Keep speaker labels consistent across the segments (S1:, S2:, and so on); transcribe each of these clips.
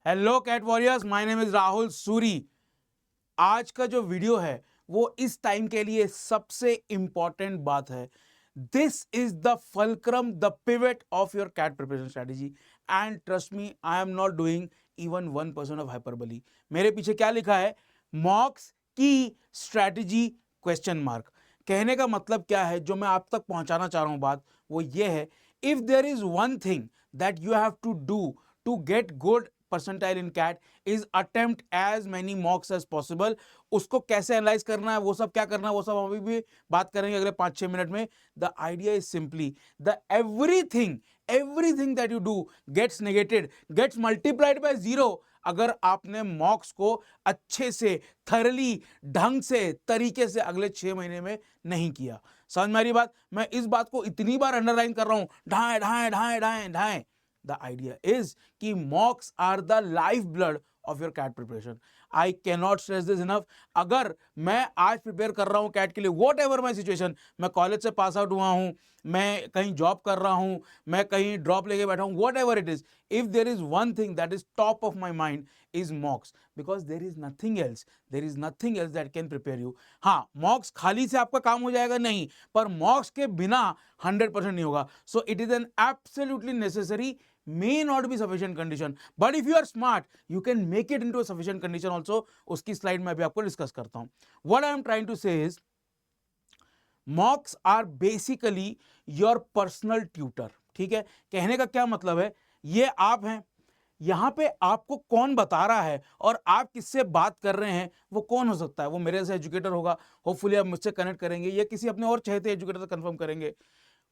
S1: Hello CAT warriors, my name is Rahul Suri. आज का जो वीडियो है वो इस टाइम के लिए सबसे इंपॉर्टेंट बात है। This is the fulcrum, the pivot of your CAT preparation strategy and trust me, I am not doing even 1% of hyperbole. मेरे पीछे क्या लिखा है? मॉक्स की स्ट्रेटेजी क्वेश्चन मार्क। कहने का मतलब क्या है, जो मैं आप तक पहुंचाना चाह रहा हूं बात, वो ये है, if there is one thing that you have to do to get good percentile in CAT is attempt as many mocks as possible. उसको कैसे एनालाइज करना है, वो सब क्या करना है, वो सब अभी भी बात करेंगे अगले 5-6 मिनट में। The idea is simply the everything that you do gets negated, gets multiplied by 0 अगर आपने मॉक्स को अच्छे से, थरली, ढंग से, तरीके से अगले 6 महीने में नहीं किया। समझ में आ रही बात? मैं इस बात को इतनी बार अंडरलाइन कर रहा हूं, ढाएं ढाएं ढाएं ढाएं ढाएं। The idea is कि mocks are the lifeblood of your CAT preparation. I cannot stress this enough. अगर मैं आज प्रिपेयर कर रहा हूँ कैट के लिए, वॉट एवर माई सिचुएशन, मैं कॉलेज से पास आउट हुआ हूँ, मैं कहीं जॉब कर रहा हूँ, मैं कहीं ड्रॉप लेके बैठा हूँ, what ever it is, if there is one thing that is top of my mind is मॉक्स, because there is nothing else that can prepare you. हाँ, मॉक्स खाली से आपका काम हो जाएगा नहीं, पर मॉक्स के बिना 100% नहीं होगा। So it is an absolutely necessary, may not be sufficient condition, but if you are smart you can make it into a sufficient condition also। उसकी स्लाइड में अभी आपको डिस्कस करता हूं। what I am trying to say is mocks are basically your personal tutor। ठीक है, कहने का क्या मतलब है, ये आप हैं, यहां पे आपको कौन बता रहा है और आप किससे बात कर रहे हैं, वो कौन हो सकता है? वो मेरे से एजुकेटर होगा, होपफुली आप मुझसे कनेक्ट करेंगे, या किसी अपने और चहेते एजुकेटर से कंफर्म करेंगे।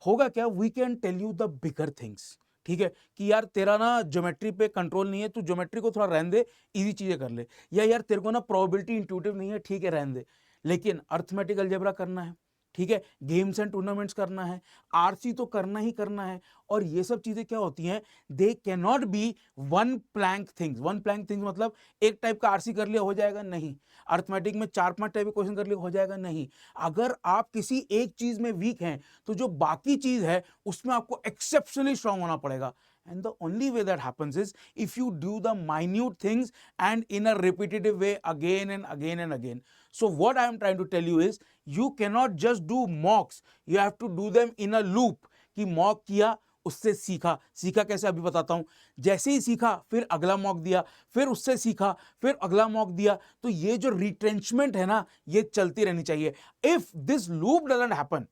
S1: होगा क्या, we can tell you the bigger things. ठीक है, कि यार तेरा ना ज्योमेट्री पे कंट्रोल नहीं है, तू ज्योमेट्री को थोड़ा रहने दे, इजी चीजें कर ले। या यार तेरे को ना प्रोबेबिलिटी इंट्यूटिव नहीं है, ठीक है रहने दे, लेकिन अर्थमेटिक अलजेब्रा करना है, ठीक है, गेम्स एंड टूर्नामेंट्स करना है, आरसी तो करना ही करना है। और ये सब चीजें क्या होती हैं, they can not be one plank things. One plank things मतलब एक टाइप का आरसी कर लिया हो जाएगा, नहीं। अर्थमेटिक में 4-5 टाइप के क्वेश्चन कर लिया हो जाएगा, नहीं। अगर आप किसी एक चीज में वीक हैं तो जो बाकी चीज है उसमें आपको एक्सेप्शनली स्ट्रांग होना पड़ेगा। And the only way that happens is if you do the minute things and in a repetitive way again and again and again. So what I am trying to tell you is you cannot just do mocks, you have to do them in a loop। कि mock किया, उससे सीखा, सीखा कैसे अभी बताता हूं। जैसे ही सीखा फिर अगला मॉक दिया, फिर उससे सीखा, फिर अगला मॉक दिया, तो ये जो रिट्रेंचमेंट है ना, ये चलती रहनी चाहिए। If this loop doesn't happen,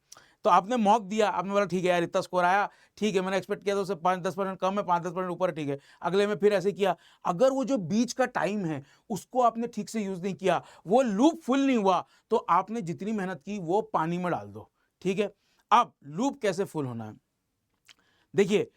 S1: तो आपने मॉक दिया, आपने बोला ठीक है यार इतना स्कोर आया, ठीक है मैंने एक्सपेक्ट किया था उससे 5-10% कम है, 5-10% ऊपर है, ठीक है, अगले में फिर ऐसे किया। अगर वो जो बीच का टाइम है उसको आपने ठीक से यूज नहीं किया, वो लूप फुल नहीं हुआ, तो आपने जितनी मेहनत की वो पानी में डाल दो। ठीक है, अब लूप कैसे फुल होना है, देखिए,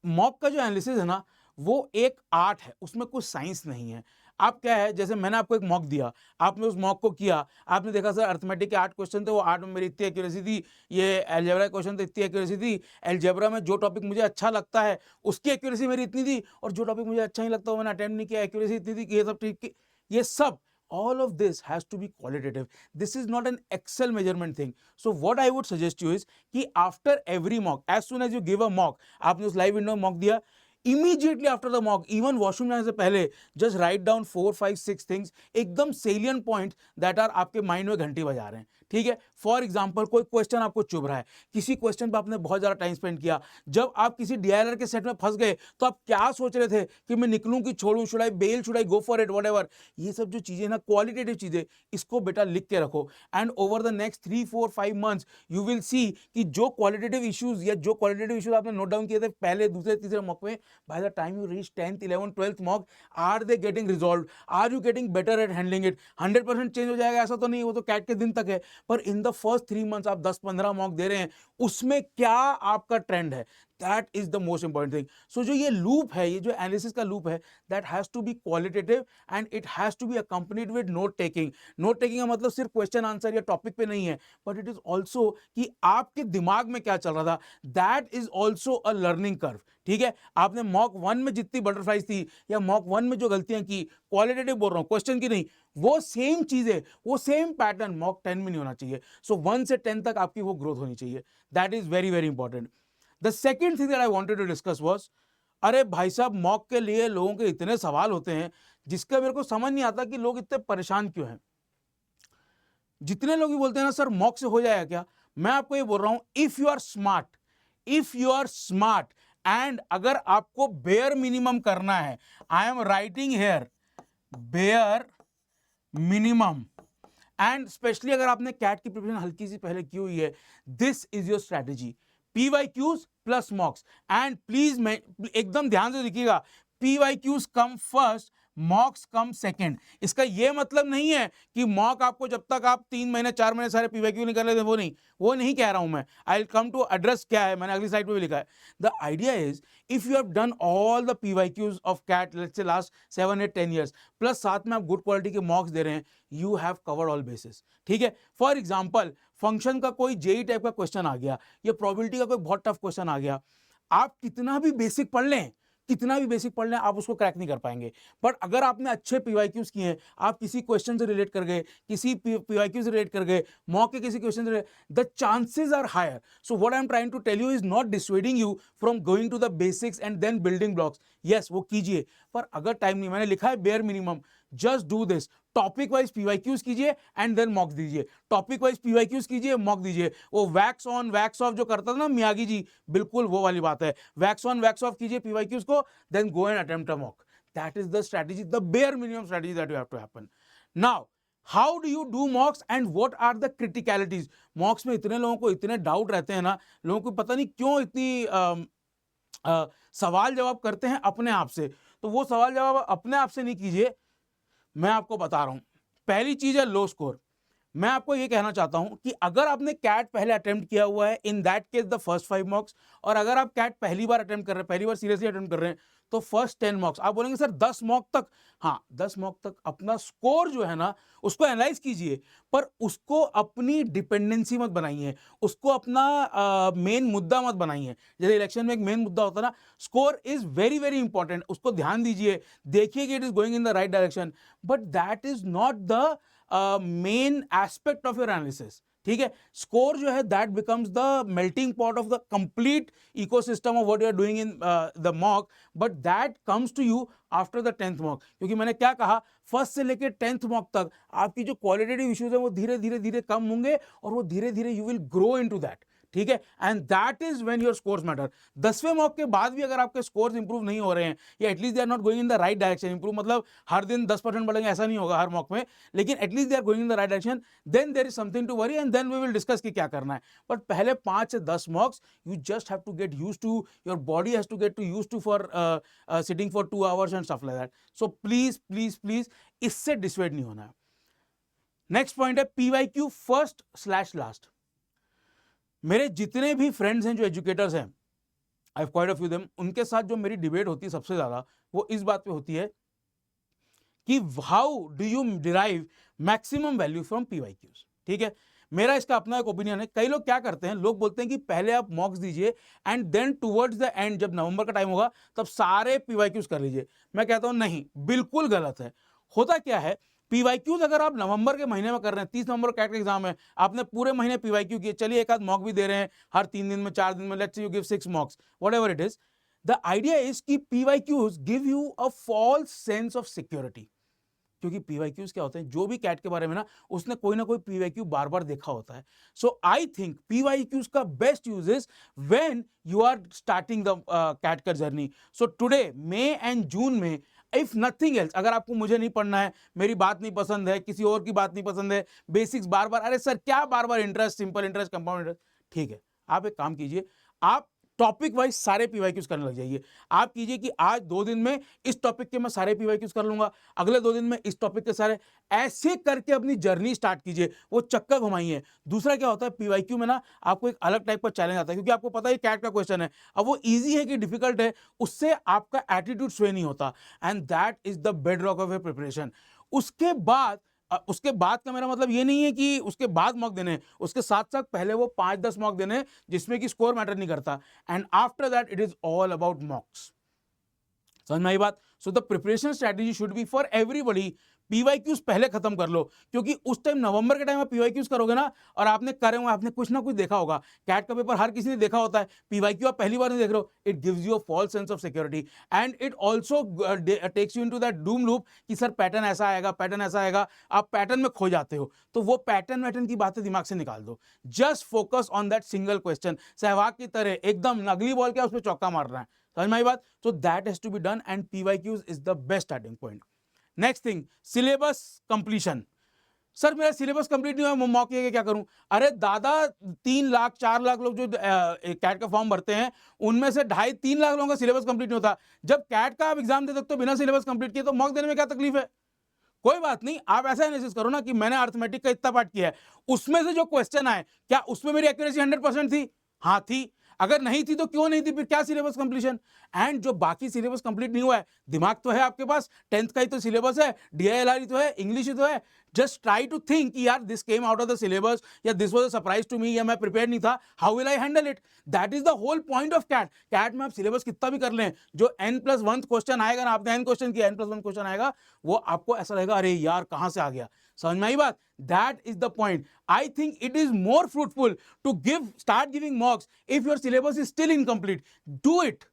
S1: मॉक का जो एनालिसिस है ना, वो एक आर्ट है, उसमें कुछ साइंस नहीं है। आप क्या है, जैसे मैंने आपको एक मॉक दिया, आपने उस मॉक को किया, आपने देखा सर अर्थमेटिक के 8 क्वेश्चन थे, वो 8 में मेरी इतनी एक्यूरेसी थी, ये अलजेब्रा क्वेश्चन थे इतनी एक्यूरेसी थी, अलजेब्रा में जो टॉपिक मुझे अच्छा लगता है उसकी एक्यूरेसी मेरी इतनी थी, और जो टॉपिक मुझे अच्छा नहीं लगता वो मैंने अटेम्प्ट नहीं किया, एक्यूरेसी इतनी थी कि ये सब ठीक, ये सब, all of this has to be qualitative। this is not an excel measurement thing। so what I would suggest you is कि after every mock, as soon as you give a mock, आपने उस live window में mock दिया, immediately after the mock, even washroom जाने से पहले, just write down 4-5-6 things, एकदम salient points that are आपके माइंड में घंटी बजा रहे हैं। ठीक है, फॉर एग्जाम्पल कोई क्वेश्चन आपको चुभ रहा है, किसी क्वेश्चन पर आपने बहुत ज्यादा टाइम स्पेंड किया, जब आप किसी डीआईआर के सेट में फंस गए तो आप क्या सोच रहे थे कि मैं निकलूं कि छोड़ूं, should I bail, should I go for it, whatever. ये सब जो चीजें ना, क्वालिटेटिव चीजें, इसको बेटा लिख के रखो, and over the next 3-4-5 months you will see कि जो क्वालिटेटिव इश्यूज या जो क्वालिटेटिव इश्यूज आपने नोट डाउन किए थे पहले, दूसरे, तीसरे मॉक में, by the time you reach 10th 11th 12th mock, are they getting resolve, are you getting better at handling it. 100% change हो जाएगा ऐसा तो नहीं, वो तो कैट के दिन तक है, पर इन द फर्स्ट 3 मंथ्स आप 10-15 मॉक दे रहे हैं, उसमें क्या आपका ट्रेंड है, that is the most important thing. So जो ये लूप है, ये जो एनालिसिस का लूप है, that has to be qualitative and it has to be accompanied with note taking. Note taking का मतलब सिर्फ क्वेश्चन आंसर या टॉपिक पे नहीं है, बट इट इज ऑल्सो कि आपके दिमाग में क्या चल रहा था, that is also a learning curve. ठीक है, आपने मॉक 1 में जितनी बटरफ्लाइज थी या मॉक 1 में जो गलतियां की, क्वालिटेटिव बोल रहा हूं, क्वेश्चन की नहीं, वो सेम चीजें, वो सेम पैटर्न मॉक 10 में नहीं होना चाहिए। सो 1 से 10 तक आपकी वो ग्रोथ होनी चाहिए, that is very very important. The second thing that I wanted to discuss was अरे भाई साहब, मॉक के लिए लोगों के इतने सवाल होते हैं जिसका मेरे को समझ नहीं आता कि लोग इतने परेशान क्यों हैं। जितने लोग भी बोलते हैं ना सर मॉक से हो जाएगा क्या, मैं आपको ये बोल रहा हूं, if you are smart and अगर आपको बेयर मिनिमम करना है, I am writing here bare minimum, and specially अगर आपने कैट की प्रिपरेशन हल्की सी पहले की हुई है, this is your strategy, PYQs plus मॉक्स। And please मैं एकदम ध्यान से देखिएगा, पीवाईक्यूज कम फर्स्ट, मॉक्स कम सेकंड। इसका यह मतलब नहीं है कि मॉक आपको जब तक आप 3 महीने 4 महीने सारे पीवाईक्यू नहीं कर लेते वो नहीं कह रहा हूं मैं। I will come to address क्या है, मैंने अगली स्लाइड पे भी लिखा है। The idea is if you have done all the PYQs of CAT let's say last 7 8 10 years, plus साथ में आप गुड क्वालिटी के मॉक्स दे रहे हैं, you have covered all basis. ठीक है, फॉर एग्जाम्पल फंक्शन का कोई जेई टाइप का क्वेश्चन आ गया, या प्रोबेबिलिटी का कोई बहुत टफ क्वेश्चन आ गया, आप कितना भी बेसिक पढ़ लें, आप उसको क्रैक नहीं कर पाएंगे। बट अगर आपने अच्छे पीवाईक्यूज किए हैं, आप किसी क्वेश्चन से रिलेट कर गए, किसी पीवाईक्यू से रिलेट कर गए, मॉक के किसी क्वेश्चन से, the chances are higher. So what I am trying to tell you is not dissuading you from going to the basics and then building blocks. Yes, वो कीजिए, पर अगर टाइम नहीं, मैंने लिखा है bare minimum, just do this, topic wise PYQs कीजिए and then mock दीजिए, टॉपिक वाइज पीवाईक्यूज कीजिए, मॉक दीजिए। वो वैक्स ऑन वैक्स ऑफ जो करता था ना मियागी जी, बिल्कुल वो वाली बात है, वैक्स ऑन वैक्स ऑफ कीजिए पीवाईक्यूज को, then go and attempt a mock. That is the strategy, the bare minimum strategy that you have to happen. Now, how do you do mocks and what are the criticalities? Mocks में इतने लोगों को इतने doubt रहते हैं ना, लोगों को पता नहीं क्यों इतनी सवाल जवाब करते हैं अपने आप से। तो वो सवाल जवाब अपने आप से नहीं कीजिए, मैं आपको बता रहा हूं। पहली चीज है लो स्कोर। मैं आपको ये कहना चाहता हूं कि अगर आपने कैट पहले अटेम्प्ट किया हुआ है, in that case the first 5 मॉक्स, और अगर आप कैट पहली बार अटेम्प्ट कर रहे हैं, पहली बार सीरियसली अटेम्प्ट कर रहे हैं, तो फर्स्ट 10 मॉक्स। आप बोलेंगे सर 10 मॉक तक, हाँ 10 मॉक तक अपना स्कोर जो है ना उसको एनालाइज कीजिए, पर उसको अपनी डिपेंडेंसी मत बनाइए, उसको अपना मेन मुद्दा मत बनाइए। जैसे इलेक्शन में एक मेन मुद्दा होता है ना, score is very very important, उसको ध्यान दीजिए, देखिए कि it is going in the right direction, but that is not the main aspect of your analysis. ठीक है, स्कोर जो है that becomes the melting pot of the complete ecosystem of what you are doing in the mock, but that comes to you after the 10th mock. क्योंकि मैंने क्या कहा, first से लेकर 10th मॉक तक आपकी जो क्वालिटेटिव इश्यूज है वो धीरे धीरे धीरे कम होंगे, और वो धीरे धीरे you will grow into that. ठीक है, and that is when your scores matter. 10वें मॉक के बाद भी अगर आपके स्कोर्स इंप्रूव नहीं हो रहे हैं, या at least they are not going in the right direction, improve मतलब हर दिन 10% बढ़ेंगे ऐसा नहीं होगा हर मॉक में, लेकिन at least they are going in the right direction, then there is something to worry, and then we will discuss कि क्या करना है। बट पहले 5 से 10 mocks you just have to get used to, your body has to get to used to for sitting for 2 hours and stuff like that. So please please please इससे dissuade नहीं होना है। नेक्स्ट पॉइंट है PYQ first slash last. मेरे जितने भी friends हैं जो एजुकेटर्स हैं, I have quite a few them, उनके साथ जो मेरी डिबेट होती है सबसे ज्यादा वो इस बात पे होती है कि how do you derive maximum value from PYQs. ठीक है, मेरा इसका अपना एक ओपिनियन है। कई लोग क्या करते हैं, लोग बोलते हैं कि पहले आप मॉक्स दीजिए and then towards the end जब नवंबर का टाइम होगा तब सारे पीवाईक्यूज कर लीजिए। मैं कहता हूं नहीं, बिल्कुल गलत है। होता क्या है, पीवाईक्यूज अगर आप नवंबर के महीने में कर रहे हैं, 30 नवंबर कैट का एग्जाम है, आपने पूरे महीने पीवाईक्यू किए, चलिए एक आध मॉक भी दे रहे हैं हर 3 दिन में 4 दिन में, let's say you give 6 mocks, whatever it is, the idea is कि PYQs give you a false sense of security. क्योंकि पीवाईक्यूज क्या होते हैं, जो भी कैट के बारे में ना उसने कोई ना कोई पीवाईक्यू बार बार देखा होता है। सो आई थिंक पीवाईक्यूज का best use is when you are starting the CAT का journey. So today May and June में, इफ नथिंग एल्स, अगर आपको मुझे नहीं पढ़ना है, मेरी बात नहीं पसंद है, किसी और की बात नहीं पसंद है, बेसिक्स बार बार, अरे सर क्या बार बार interest, simple interest, compound interest, ठीक है, आप एक काम कीजिए, आप टॉपिक वाइज सारे पीवाईक्यूज करने लग जाइए। आप कीजिए कि आज 2 दिन में इस टॉपिक के मैं सारे पीवाईक्यूज कर लूंगा, अगले 2 दिन में इस टॉपिक के सारे, ऐसे करके अपनी जर्नी स्टार्ट कीजिए, वो चक्कर घुमाइए। दूसरा क्या होता है, पीवाईक्यू में ना आपको एक अलग टाइप का चैलेंज आता है, क्योंकि आपको पता है कैट का क्वेश्चन है, अब वो इजी है कि डिफिकल्ट है, उससे आपका एटीट्यूड स्वे नहीं होता, and that is the bed rock of a preparation. उसके बाद का मेरा मतलब ये नहीं है कि उसके बाद मॉक देने, उसके साथ साथ पहले वो 5-10 मॉक देने जिसमें कि स्कोर मैटर नहीं करता, and after that it is all about मॉक्स। समझ में आई बात? So the preparation strategy should be for everybody. PYQs पहले खत्म कर लो, क्योंकि उस टाइम नवंबर के टाइम आप पीवाईक्यूज करोगे ना, और आपने करे हुए, आपने कुछ ना कुछ देखा होगा, कैट का पेपर हर किसी ने देखा होता है, पीवाईक्यू आप पहली बार नहीं देख रहे हो, it gives you a false sense of security and it also takes you into that doom loop कि सर पैटर्न ऐसा आएगा, पैटर्न ऐसा आएगा, आप पैटर्न में खो जाते हो। तो वो पैटर्न की बातें दिमाग से निकाल दो, just focus on that single question. Sehwag की तरह एकदम अगली बॉल क्या उस पर चौका मार रहा है, समझ में आई बात? तो that has to be done and PYQs is the best starting point. Next thing, syllabus completion. Sir मेरा सिलेबस कंप्लीट नहीं हुआ, मॉक के क्या करूं? अरे दादा, 3 लाख 4 लाख लोग जो कैट का फॉर्म भरते हैं, उनमें से 2.5-3 लाख लोगों का सिलेबस कंप्लीट नहीं होता। जब कैट का आप एग्जाम दे सकते हो बिना सिलेबस कंप्लीट किए, तो मॉक देने में क्या तकलीफ है? कोई बात नहीं, आप ऐसा एनालिसिस करो ना कि मैंने अर्थमेटिक का इतना पार्ट किया है, उसमें से जो क्वेश्चन आए, क्या उसमें मेरी एक्यूरेसी 100% थी? हाँ थी। अगर नहीं थी तो क्यों नहीं थी, फिर क्या सिलेबस कंप्लीशन? एंड जो बाकी सिलेबस कंप्लीट नहीं हुआ है, दिमाग तो है आपके पास, 10th का ही तो सिलेबस है, DILR ही तो है, इंग्लिश ही तो है। जस्ट ट्राई टू थिंक कि यार this came out of the syllabus, या this was a surprise to me, या मैं प्रिपेयर नहीं था, how will I handle it? That is the whole point of CAT. CAT में आप सिलेबस कितना भी कर लें, जो n+1 क्वेश्चन आएगा ना, आपने n क्वेश्चन किया, n+1 क्वेश्चन आएगा, वो आपको ऐसा लगेगा अरे यार कहां से आ गया। समझ में आई बात? That is the point. I think it is more fruitful to start giving mocks if your syllabus is still incomplete. Do it.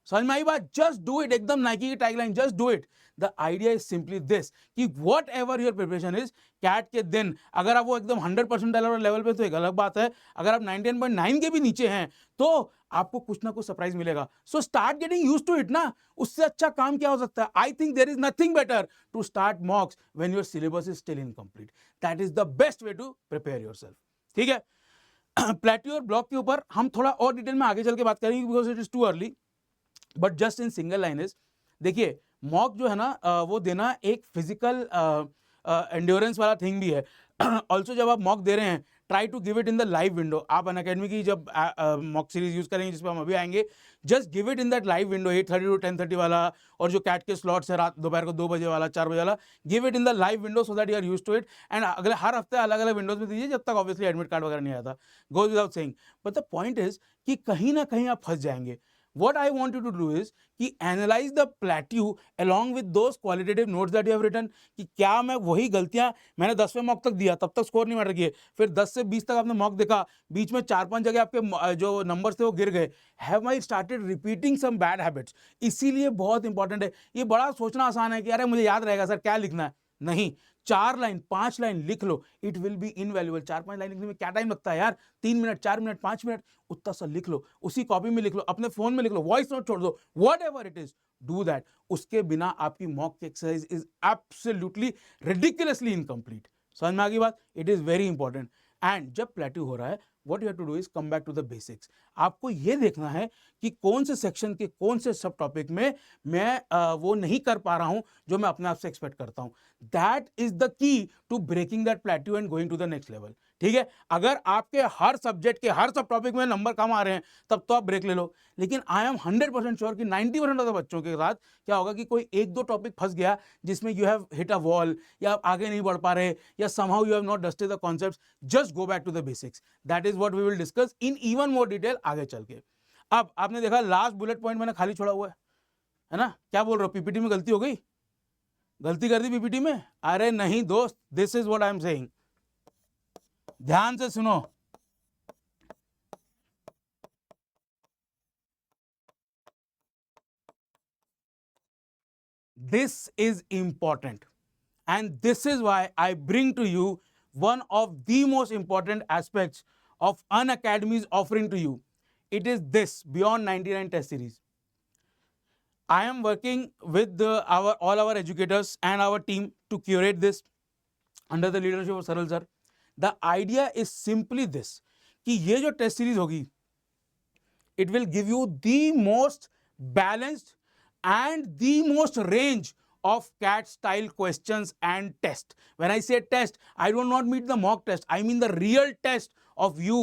S1: समझ में आई बात? Just do it. एकदम नाइकी की tagline, just do it. The idea is simply this कि whatever your preparation is, CAT के दिन अगर आप वो एकदम 100% लेवल पे तो एक अलग बात है, अगर आप 99.9 के भी नीचे हैं तो आपको कुछ ना कुछ सरप्राइज मिलेगा। So start getting used to it ना, उससे अच्छा काम क्या हो सकता है? I think there is nothing better to start mocks when your syllabus is still incomplete. That is the best way to prepare yourself. ठीक है? प्लेट्यू और ब्लॉक के ऊपर हम थोड़ा और डिटेल में आगे चल के बात करेंगे, because it is too early, but just in single line is, देखिए मॉक जो है ना, वो देना एक फिजिकल एंड्योरेंस वाला थिंग भी है। ऑल्सो जब आप मॉक दे रहे हैं, try to give it in the live window. आप अनअकैडमी की जब मॉक सीरीज यूज करेंगे, जिस पर हम अभी आएंगे, just give it in that live window, 8:30 to 10:30 वाला, और जो कैट के स्लॉट्स है रात दोपहर को 2 बजे वाला, 4 बजे वाला, give it in the live window so that you are used to it. And अगले हर हफ्ते अलग अलग विंडोज में दीजिए, जब तक ऑब्वियसली एडमिट कार्ड वगैरह नहीं आता, goes without saying. But the point is कि कहीं ना कहीं आप फंस जाएंगे। What I want you to do is कि analyze the plateau along with those qualitative notes that you have written, कि क्या मैं वही गलतियां मैंने 10वें मॉक तक दिया, तब तक स्कोर नहीं मैटर किए, फिर 10 से 20 तक आपने मॉक देखा, बीच में 4-5 जगह आपके जो नंबर्स थे वो गिर गए, have I started repeating some bad habits? इसीलिए बहुत इंपॉर्टेंट है। ये बड़ा सोचना आसान है कि अरे मुझे याद रहेगा सर, क्या लिखना है? नहीं, 4 लाइन 5 लाइन लिख लो, it will be invaluable. 4-5 line लिखने में क्या टाइम लगता है यार? 3 मिनट, 4 मिनट, 5 मिनट, उतना सा लिख लो, उसी कॉपी में लिख लो, अपने फोन में लिख लो, वॉइस नोट छोड़ दो, what ever it is, do that. उसके बिना आपकी mock exercise is absolutely ridiculously incomplete. समझ में आ गई बात? It is very important. And जब प्लेट्यू हो रहा है, what you have to do is come back to the basics। आपको ये देखना है कि कौन से सेक्शन के कौन से सब टॉपिक में मैं वो नहीं कर पा रहा हूं जो मैं अपने आप से एक्सपेक्ट करता हूं। That is the key to breaking that plateau and going to the next level. ठीक है? अगर आपके हर सब्जेक्ट के हर सब टॉपिक में नंबर कम आ रहे हैं, तब तो आप ब्रेक ले लो। लेकिन आई एम 100% श्योर कि 90% ऑफ द बच्चों के साथ क्या होगा कि कोई 1-2 टॉपिक फंस गया जिसमें you have hit a wall, या आप आगे नहीं बढ़ पा रहे, या somehow you have not dusted the concepts. Just go back to the basics. That is what we will discuss in even more detail आगे चल के। अब आपने देखा लास्ट बुलेट पॉइंट मैंने खाली छोड़ा हुआ है ना? क्या बोल रहा हूं, पीपीटी में गलती हो गई? गलती कर दी पीपीटी में? अरे नहीं दोस्त, this is what I am saying, ध्यान से सुनो। This is important, and this is why I bring to you one of the most important aspects of Unacademy's offering to you. It is this Beyond 99 test series. I am working with all our educators and our team to curate this under the leadership of Saral sir. The idea is simply this कि ये जो test series होगी, it will give you the most balanced and the most range of CAT style questions and test. When I say test, I do not mean the mock test, I mean the real test of you,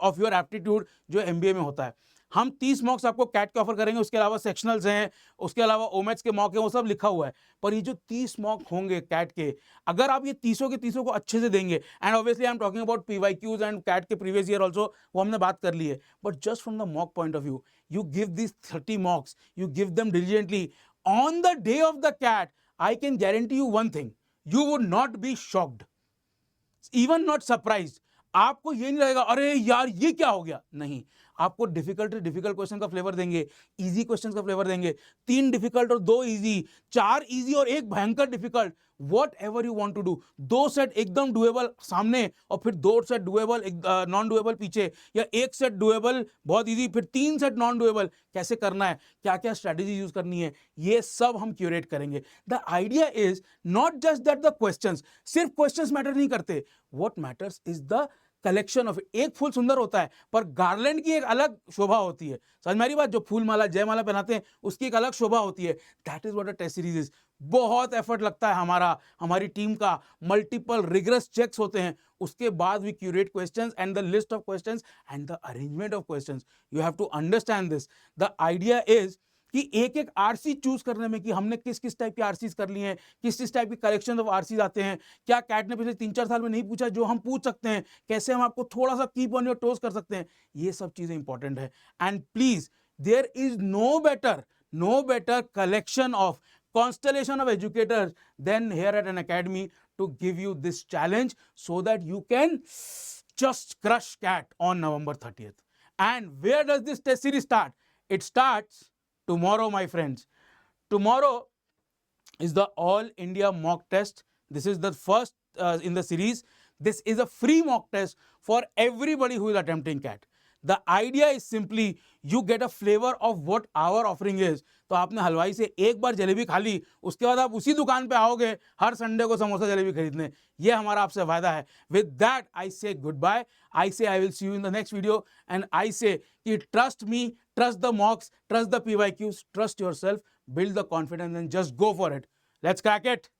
S1: of your aptitude जो MBA में होता है। हम 30 मॉक्स आपको cat के offer करेंगे, उसके अलावा सेक्शनल्स हैं, उसके अलावा ओमेट्स के मॉक हैं, वो सब लिखा हुआ है। पर ये जो 30 मॉक होंगे कैट के, अगर आप ये 30 के 30 को अच्छे से देंगे, and obviously I am talking about PYQs and CAT के प्रीवियस ईयर ऑल्सो, वो हमने बात कर ली है, but just from the mock point of view, you give these 30 mocks, you give them diligently, on the day of the CAT, I can guarantee you one thing, you would not be shocked, even not surprised. आपको ये नहीं लगेगा अरे यार ये क्या हो गया, नहीं, आपको डिफिकल्ट क्वेश्चन का फ्लेवर देंगे, इजी क्वेश्चन का फ्लेवर देंगे, 3 डिफिकल्ट और 2 इजी, 4 इजी और 1 भयंकर difficult, whatever you want to do, 2 set एकदम डुएबल सामने और फिर 2 सेट डुएबल नॉन डुएबल पीछे, या 1 सेट डुएबल बहुत इजी फिर 3 सेट नॉन डुएबल, कैसे करना है, क्या क्या स्ट्रेटेजी यूज करनी है, ये सब हम क्यूरेट करेंगे. The idea is not just that the questions, सिर्फ क्वेश्चंस मैटर नहीं करते, what matters is the collection of. एक फूल सुंदर होता है पर गार्लैंड की एक अलग शोभा होती है, समझ मेरी बात, जो फूल माला जयमाला पहनाते हैं उसकी एक अलग शोभा होती है. That is what a test series is. बहुत एफर्ट लगता है हमारी टीम का, मल्टीपल रिगरस चेक्स होते हैं, उसके बाद we curate questions and the list of questions and the arrangement of questions. You have to understand this. The idea is कि एक एक आरसी चूज करने में कि हमने किस किस टाइप की आरसीज कर ली हैं, किस किस टाइप की कलेक्शन ऑफ आरसीज आते हैं, क्या कैट ने पिछले 3-4 साल में नहीं पूछा जो हम पूछ सकते हैं, कैसे हम आपको थोड़ा सा कीप ऑन योर टोज कर सकते हैं, ये सब चीजें इंपॉर्टेंट है. And please there is no better collection of constellation of educators than here at an academy to give you this challenge so that you can just crush CAT on November 30th. And where does this test series start? It starts tomorrow, my friends. Tomorrow is the All India mock test. This is the first in the series. This is a free mock test for everybody who is attempting CAT. The idea is simply you get a flavor of what our offering is. तो आपने हलवाई से एक बार जलेबी खा ली, उसके बाद आप उसी दुकान पे आओगे हर संडे को समोसा जलेबी खरीदने, ये हमारा आपसे वादा है. With that I say goodbye. I say I will see you in the next video, and I say कि trust me, trust the mocks, trust the PYQs, trust yourself, build the confidence and just go for it. Let's crack it.